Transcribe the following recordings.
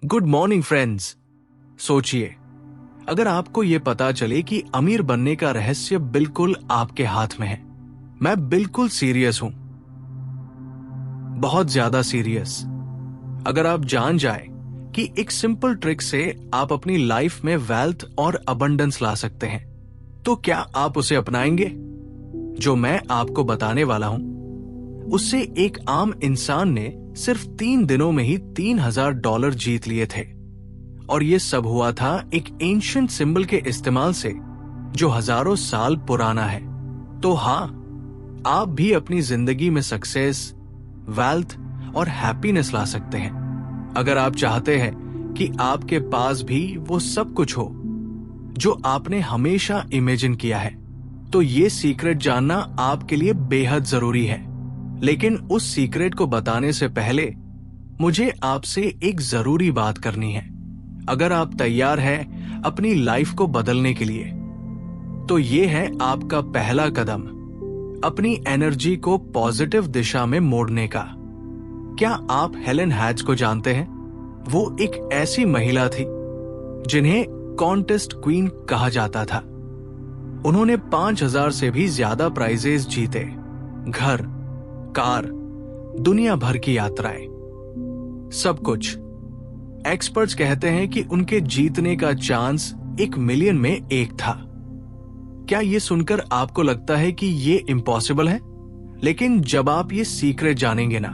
Good morning friends. सोचिए, अगर आपको यह पता चले कि अमीर बनने का रहस्य बिल्कुल आपके हाथ में है। मैं बिल्कुल सीरियस हूं, बहुत ज्यादा सीरियस। अगर आप जान जाए कि एक सिंपल ट्रिक से आप अपनी लाइफ में वेल्थ और अबंडेंस ला सकते हैं, तो क्या आप उसे अपनाएंगे? जो मैं आपको बताने वाला हूं, उससे एक आम इंसान ने सिर्फ 3 दिनों में ही $3000 जीत लिए थे। और यह सब हुआ था एक एंशिएंट सिंबल के इस्तेमाल से जो हजारों साल पुराना है। तो हाँ, आप भी अपनी जिंदगी में सक्सेस, वेल्थ और हैप्पीनेस ला सकते हैं। अगर आप चाहते हैं कि आपके पास भी वो सब कुछ हो जो आपने हमेशा इमेजिन किया है, तो ये सीक्रेट जानना आपके लिए बेहद जरूरी है। लेकिन उस सीक्रेट को बताने से पहले मुझे आपसे एक जरूरी बात करनी है। अगर आप तैयार हैं अपनी लाइफ को बदलने के लिए, तो ये है आपका पहला कदम, अपनी एनर्जी को पॉजिटिव दिशा में मोड़ने का। क्या आप हेलेन हैड्स को जानते हैं? वो एक ऐसी महिला थी जिन्हें कॉन्टेस्ट क्वीन कहा जाता था। उन्होंने 5000 से भी ज्यादा प्राइजेस जीते, घर, कार, दुनिया भर की यात्राएं, सब कुछ। एक्सपर्ट्स कहते हैं कि उनके जीतने का चांस 1 मिलियन में 1 था। क्या ये सुनकर आपको लगता है कि ये इम्पॉसिबल है? लेकिन जब आप ये सीक्रेट जानेंगे ना,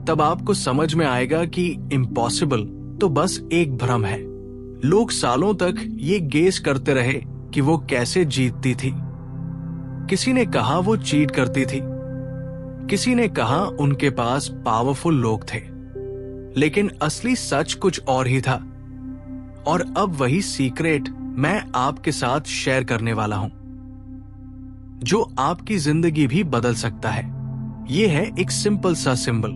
तब आपको समझ में आएगा कि इम्पॉसिबल तो बस एक भ्रम है। लोग सालों तक ये गेस करते रहे कि वो कैसे जीतती थी। किसी ने कहा वो चीट करती थी, किसी ने कहा उनके पास पावरफुल लोग थे, लेकिन असली सच कुछ और ही था। और अब वही सीक्रेट मैं आपके साथ शेयर करने वाला हूं, जो आपकी जिंदगी भी बदल सकता है। यह है एक सिंपल सा सिंबल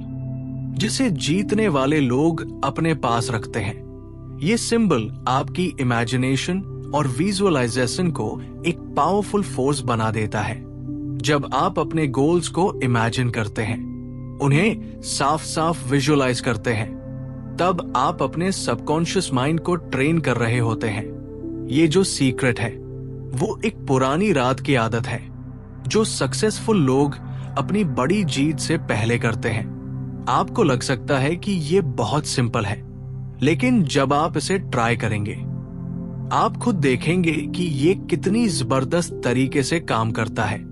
जिसे जीतने वाले लोग अपने पास रखते हैं। यह सिंबल आपकी इमेजिनेशन और विजुअलाइजेशन को एक पावरफुल फोर्स बना देता है। जब आप अपने गोल्स को इमेजिन करते हैं, उन्हें साफ साफ विजुअलाइज करते हैं, तब आप अपने सबकॉन्शियस माइंड को ट्रेन कर रहे होते हैं। ये जो सीक्रेट है, वो एक पुरानी रात की आदत है जो सक्सेसफुल लोग अपनी बड़ी जीत से पहले करते हैं। आपको लग सकता है कि ये बहुत सिंपल है, लेकिन जब आप इसे ट्राई करेंगे, आप खुद देखेंगे कि ये कितनी जबरदस्त तरीके से काम करता है।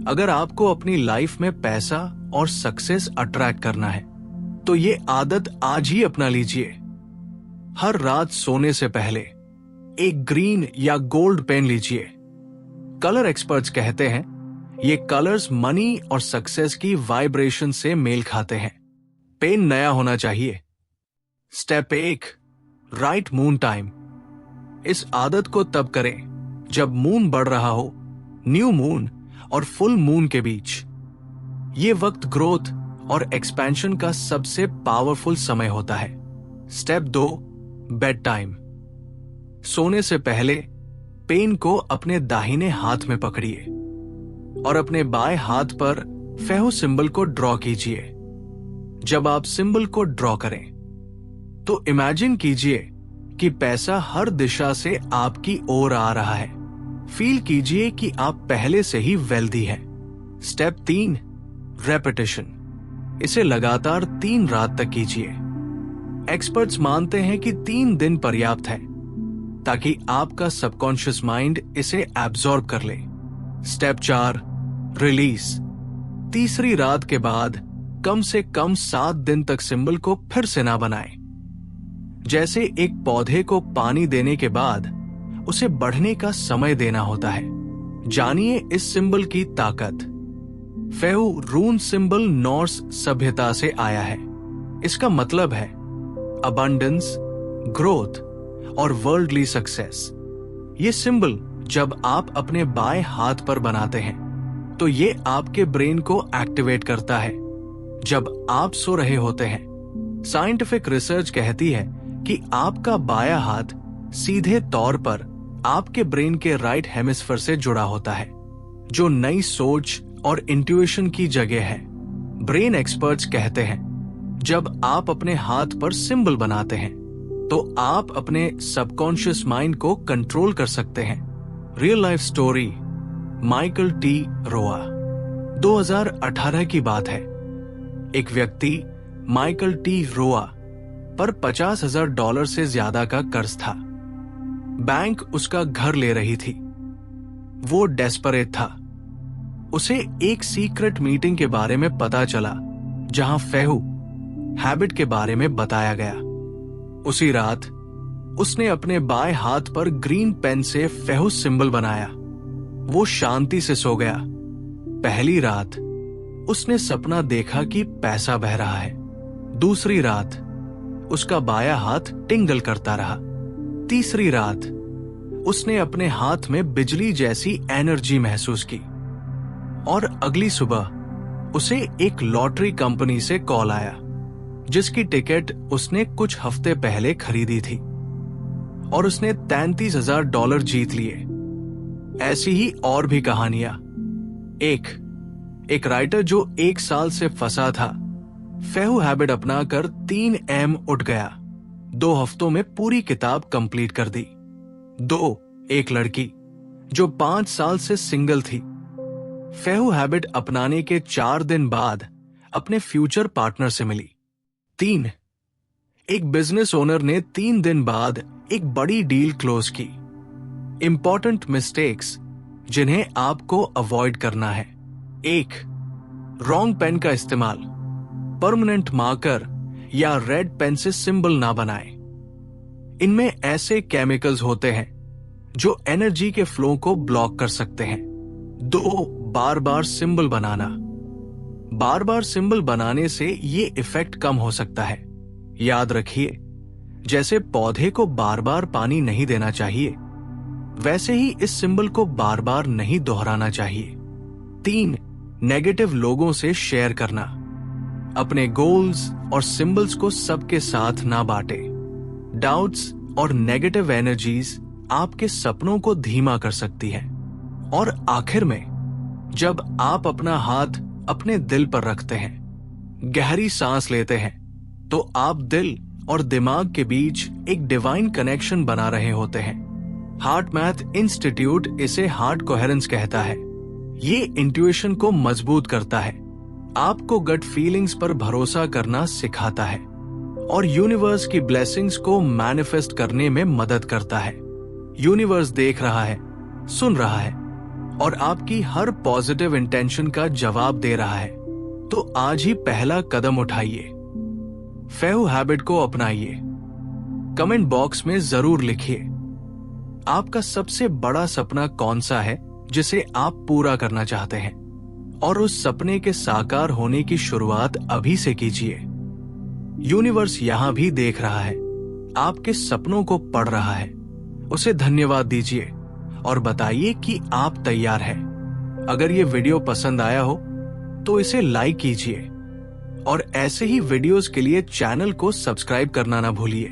अगर आपको अपनी लाइफ में पैसा और सक्सेस अट्रैक्ट करना है, तो ये आदत आज ही अपना लीजिए। हर रात सोने से पहले एक ग्रीन या गोल्ड पेन लीजिए। कलर एक्सपर्ट्स कहते हैं ये कलर्स मनी और सक्सेस की वाइब्रेशन से मेल खाते हैं। पेन नया होना चाहिए। Step 1, right moon time. इस आदत को तब करें जब मून बढ़ रहा हो, न्यू मून और फुल मून के बीच। ये वक्त ग्रोथ और एक्सपेंशन का सबसे पावरफुल समय होता है। Step 2, bed time. सोने से पहले पेन को अपने दाहिने हाथ में पकड़िए और अपने बाएं हाथ पर फेहू सिंबल को ड्रॉ कीजिए। जब आप सिंबल को ड्रॉ करें, तो इमेजिन कीजिए कि पैसा हर दिशा से आपकी ओर आ रहा है। फील कीजिए कि आप पहले से ही वेल्दी हैं। Step 3, repetition. इसे लगातार 3 रात तक कीजिए। एक्सपर्ट्स मानते हैं कि 3 दिन पर्याप्त है ताकि आपका सबकॉन्शियस माइंड इसे एब्जॉर्ब कर ले। Step 4, release. तीसरी रात के बाद कम से कम 7 दिन तक सिंबल को फिर से ना बनाएं। जैसे एक पौधे को पानी देने के बाद उसे बढ़ने का समय देना होता है। जानिए इस सिंबल की ताकत। फेहू रून सिंबल नॉर्स सभ्यता से आया है। इसका मतलब है अबंडेंस, ग्रोथ और वर्ल्डली सक्सेस। ये सिंबल जब आप अपने बाएं हाथ पर बनाते हैं, तो ये आपके ब्रेन को एक्टिवेट करता है जब आप सो रहे होते हैं। साइंटिफिक रिसर्च कहती है कि आपका बायां हाथ सीधे तौर पर आपके ब्रेन के राइट हेमिस्फीयर से जुड़ा होता है, जो नई सोच और इंट्यूशन की जगह है। ब्रेन एक्सपर्ट्स कहते हैं जब आप अपने हाथ पर सिंबल बनाते हैं, तो आप अपने सबकॉन्शियस माइंड को कंट्रोल कर सकते हैं। Real life story, Michael T रोआ। 2018 की बात है। एक व्यक्ति माइकल टी रोआ पर $50,000 से ज्यादा का कर्ज था। बैंक उसका घर ले रही थी। वो डेस्परेट था। उसे एक सीक्रेट मीटिंग के बारे में पता चला जहां फेहू हैबिट के बारे में बताया गया। उसी रात उसने अपने बाएं हाथ पर ग्रीन पेन से फेहू सिंबल बनाया। वो शांति से सो गया। पहली रात उसने सपना देखा कि पैसा बह रहा है। दूसरी रात उसका बायां हाथ टिंगल करता रहा। तीसरी रात उसने अपने हाथ में बिजली जैसी एनर्जी महसूस की। और अगली सुबह उसे एक लॉटरी कंपनी से कॉल आया जिसकी टिकट उसने कुछ हफ्ते पहले खरीदी थी और उसने $33,000 जीत लिए। ऐसी ही और भी कहानियां। एक राइटर जो 1 साल से फंसा था, फेहू हैबिट अपनाकर 3 उठ गया। 2 हफ्तों में पूरी किताब कंप्लीट कर दी। 2, एक लड़की जो 5 साल से सिंगल थी, फेहू हैबिट अपनाने के 4 दिन बाद अपने फ्यूचर पार्टनर से मिली। 3, एक बिजनेस ओनर ने 3 दिन बाद एक बड़ी डील क्लोज की। इंपॉर्टेंट मिस्टेक्स जिन्हें आपको अवॉइड करना है। 1, रॉन्ग पेन का इस्तेमाल। परमानेंट मार्कर या रेड पेन से सिंबल ना बनाएं। इनमें ऐसे केमिकल्स होते हैं जो एनर्जी के फ्लो को ब्लॉक कर सकते हैं। 2, बार बार सिंबल बनाना। बार बार सिंबल बनाने से ये इफेक्ट कम हो सकता है। याद रखिए, जैसे पौधे को बार बार पानी नहीं देना चाहिए, वैसे ही इस सिंबल को बार बार नहीं दोहराना चाहिए। 3, नेगेटिव लोगों से शेयर करना। अपने गोल्स और सिंबल्स को सबके साथ ना बांटे। डाउट्स और नेगेटिव एनर्जीज आपके सपनों को धीमा कर सकती है। और आखिर में, जब आप अपना हाथ अपने दिल पर रखते हैं, गहरी सांस लेते हैं, तो आप दिल और दिमाग के बीच एक डिवाइन कनेक्शन बना रहे होते हैं। हार्ट मैथ इंस्टीट्यूट इसे हार्ट कोहेरेंस कहता है। ये इंट्यूशन को मजबूत करता है, आपको गट फीलिंग्स पर भरोसा करना सिखाता है और यूनिवर्स की ब्लेसिंग्स को मैनिफेस्ट करने में मदद करता है। यूनिवर्स देख रहा है, सुन रहा है और आपकी हर पॉजिटिव इंटेंशन का जवाब दे रहा है। तो आज ही पहला कदम उठाइए। फेहू हैबिट को अपनाइए। कमेंट बॉक्स में जरूर लिखिए, आपका सबसे बड़ा सपना कौन सा है जिसे आप पूरा करना चाहते हैं, और उस सपने के साकार होने की शुरुआत अभी से कीजिए। यूनिवर्स यहां भी देख रहा है, आपके सपनों को पढ़ रहा है। उसे धन्यवाद दीजिए और बताइए कि आप तैयार हैं। अगर ये वीडियो पसंद आया हो तो इसे लाइक कीजिए और ऐसे ही वीडियोस के लिए चैनल को सब्सक्राइब करना ना भूलिए।